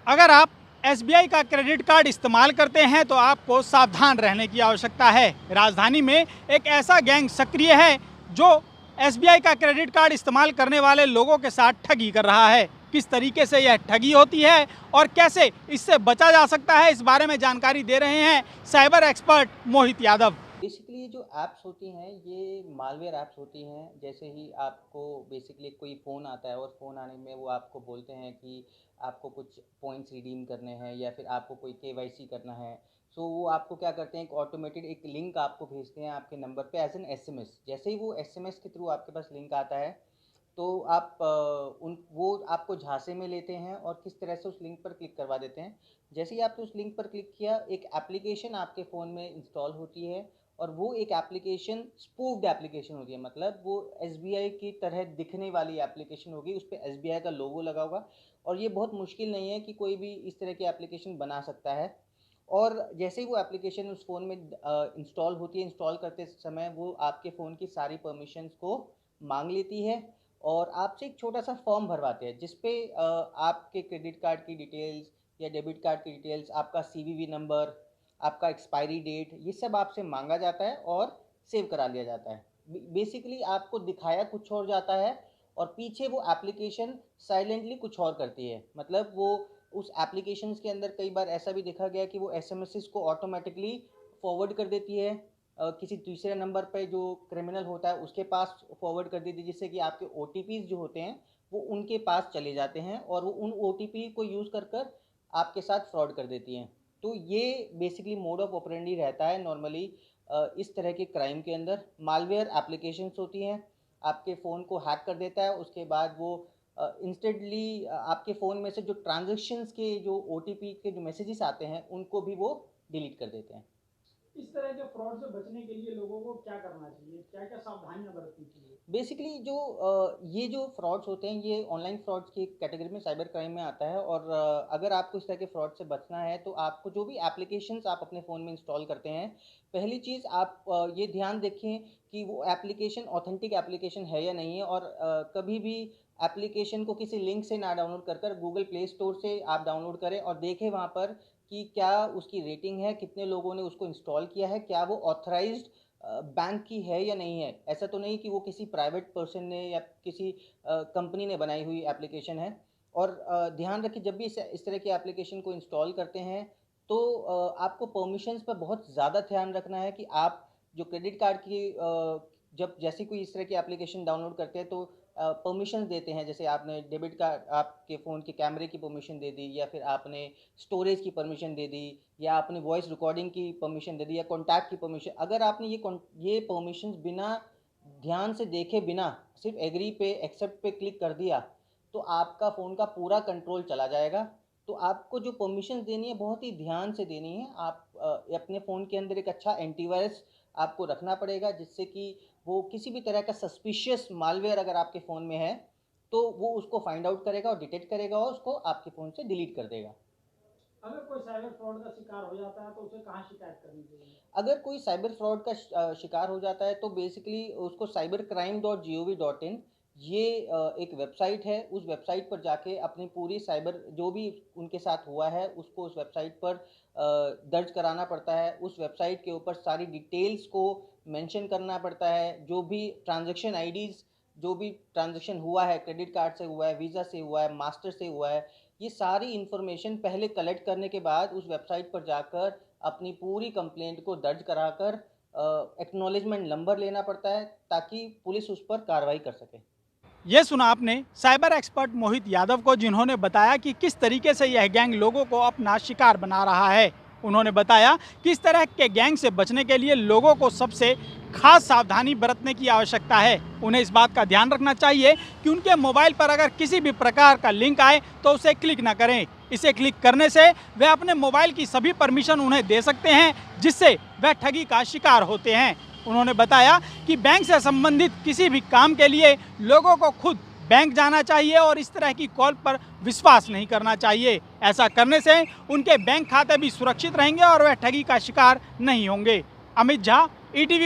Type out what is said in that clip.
अगर आप एसबीआई का क्रेडिट कार्ड इस्तेमाल करते हैं तो आपको सावधान रहने की आवश्यकता है। राजधानी में एक ऐसा गैंग सक्रिय है जो एसबीआई का क्रेडिट कार्ड इस्तेमाल करने वाले लोगों के साथ ठगी कर रहा है। किस तरीके से यह ठगी होती है और कैसे इससे बचा जा सकता है, इस बारे में जानकारी दे रहे हैं साइबर एक्सपर्ट मोहित यादव। बेसिकली ये जो ऐप्स होती हैं ये मालवेयर ऐप्स होती हैं। जैसे ही आपको बेसिकली कोई फ़ोन आता है और फ़ोन आने में वो आपको बोलते हैं कि आपको कुछ पॉइंट्स रिडीम करने हैं या फिर आपको कोई केवाईसी करना है। सो वो आपको क्या करते हैं, एक ऑटोमेटेड एक लिंक आपको भेजते हैं आपके नंबर पे एज एन एसएमएस। जैसे ही वो एसएमएस के थ्रू आपके पास लिंक आता है तो आप उन वो आपको झांसे में लेते हैं और किस तरह से उस लिंक पर क्लिक करवा देते हैं। जैसे ही आपने उस लिंक पर क्लिक किया, एक एप्लीकेशन आपके फ़ोन में इंस्टॉल होती है और वो एक एप्लीकेशन स्पूफ्ड एप्लीकेशन होती है। मतलब वो एसबीआई की तरह दिखने वाली एप्लीकेशन होगी, उस पे एसबीआई का लोगो लगा होगा और ये बहुत मुश्किल नहीं है कि कोई भी इस तरह की एप्लीकेशन बना सकता है। और जैसे ही वो एप्लीकेशन उस फ़ोन में इंस्टॉल होती है, इंस्टॉल करते समय वो आपके फ़ोन की सारी परमिशंस को मांग लेती है और आपसे एक छोटा सा फॉर्म भरवाते हैं जिस पे आपके क्रेडिट कार्ड की डिटेल्स या डेबिट कार्ड की डिटेल्स, आपका सीवीवी नंबर, आपका एक्सपायरी डेट, ये सब आपसे मांगा जाता है और सेव करा लिया जाता है। बेसिकली आपको दिखाया कुछ और जाता है और पीछे वो एप्लीकेशन साइलेंटली कुछ और करती है। मतलब वो उस एप्लीकेशंस के अंदर कई बार ऐसा भी देखा गया कि वो एसएमएसेस को ऑटोमेटिकली फॉरवर्ड कर देती है किसी दूसरे नंबर पे जो क्रिमिनल होता है उसके पास फॉरवर्ड कर देती है, जिससे कि आपके ओटीपीज़ जो होते हैं वो उनके पास चले जाते हैं और वो उन ओटीपी को यूज़ कर कर आपके साथ फ्रॉड कर देती हैं। तो ये बेसिकली मोड ऑफ ऑपरेंडी रहता है नॉर्मली इस तरह के क्राइम के अंदर। मालवेयर एप्लीकेशंस होती हैं, आपके फ़ोन को हैक कर देता है, उसके बाद वो इंस्टेंटली आपके फ़ोन में से जो ट्रांजैक्शंस के जो ओटीपी के जो मैसेजेस आते हैं उनको भी वो डिलीट कर देते हैं। इस तरह के फ्रॉड से बचने के लिए लोगों को क्या करना चाहिए, क्या क्या सावधानियां बरतनी चाहिए? बेसिकली जो ये जो फ्रॉड्स होते हैं ये ऑनलाइन फ्रॉड्स की कैटेगरी में साइबर क्राइम में आता है और अगर आपको इस तरह के फ्रॉड से बचना है तो आपको जो भी एप्लीकेशंस आप अपने फ़ोन में इंस्टॉल करते हैं, पहली चीज़ आप ये ध्यान देखें कि वो एप्लीकेशन ऑथेंटिक एप्लीकेशन है या नहीं है और कभी भी एप्लीकेशन को किसी लिंक से ना डाउनलोड कर कर गूगल प्ले स्टोर से आप डाउनलोड करें और देखें वहाँ पर कि क्या उसकी रेटिंग है, कितने लोगों ने उसको इंस्टॉल किया है, क्या वो ऑथराइज्ड बैंक की है या नहीं है। ऐसा तो नहीं कि वो किसी प्राइवेट पर्सन ने या किसी कंपनी ने बनाई हुई एप्लीकेशन है। और ध्यान रखें जब भी इस तरह की एप्लीकेशन को इंस्टॉल करते हैं तो आपको परमिशंस पर बहुत ज़्यादा ध्यान रखना है कि आप जो क्रेडिट कार्ड की जब जैसे कोई इस तरह की एप्लीकेशन डाउनलोड करते हैं तो परमिशंस देते हैं। जैसे आपने डेबिट कार्ड आपके फ़ोन के कैमरे की परमिशन दे दी या फिर आपने स्टोरेज की परमिशन दे दी या आपने वॉइस रिकॉर्डिंग की परमिशन दे दी या कॉन्टैक्ट की परमिशन। अगर आपने ये परमिशंस बिना ध्यान से देखे बिना सिर्फ एग्री पे एक्सेप्ट पे क्लिक कर दिया तो आपका फ़ोन का पूरा कंट्रोल चला जाएगा। तो आपको जो परमिशंस देनी है बहुत ही ध्यान से देनी है। आप अपने फ़ोन के अंदर एक अच्छा एंटीवायरस आपको रखना पड़ेगा जिससे कि वो किसी भी तरह का सस्पिशियस मालवेयर अगर आपके फ़ोन में है तो वो उसको फाइंड आउट करेगा और डिटेक्ट करेगा और उसको आपके फ़ोन से डिलीट कर देगा। अगर कोई साइबर फ्रॉड का शिकार हो जाता है तो उसे कहाँ शिकायत करनी चाहिए? अगर कोई साइबर फ्रॉड का शिकार हो जाता है तो बेसिकली उसको cybercrime.gov.in ये एक वेबसाइट है। उस वेबसाइट पर जाके अपनी पूरी साइबर जो भी उनके साथ हुआ है उसको उस वेबसाइट पर दर्ज कराना पड़ता है। उस वेबसाइट के ऊपर सारी डिटेल्स को मेंशन करना पड़ता है। जो भी ट्रांजैक्शन आईडीज़, जो भी ट्रांजैक्शन हुआ है, क्रेडिट कार्ड से हुआ है, वीज़ा से हुआ है, मास्टर से हुआ है, ये सारी इन्फॉर्मेशन पहले कलेक्ट करने के बाद उस वेबसाइट पर जाकर अपनी पूरी कंप्लेंट को दर्ज कराकर एक्नॉलेजमेंट नंबर लेना पड़ता है ताकि पुलिस उस पर कार्रवाई कर सके। ये सुना आपने साइबर एक्सपर्ट मोहित यादव को, जिन्होंने बताया कि किस तरीके से यह गैंग लोगों को अपना शिकार बना रहा है। उन्होंने बताया कि इस तरह के गैंग से बचने के लिए लोगों को सबसे खास सावधानी बरतने की आवश्यकता है। उन्हें इस बात का ध्यान रखना चाहिए कि उनके मोबाइल पर अगर किसी भी प्रकार का लिंक आए तो उसे क्लिक ना करें। इसे क्लिक करने से वे अपने मोबाइल की सभी परमिशन उन्हें दे सकते हैं, जिससे वह ठगी का शिकार होते हैं। उन्होंने बताया कि बैंक से संबंधित किसी भी काम के लिए लोगों को खुद बैंक जाना चाहिए और इस तरह की कॉल पर विश्वास नहीं करना चाहिए। ऐसा करने से उनके बैंक खाते भी सुरक्षित रहेंगे और वह ठगी का शिकार नहीं होंगे। अमित झा, ईटीवी।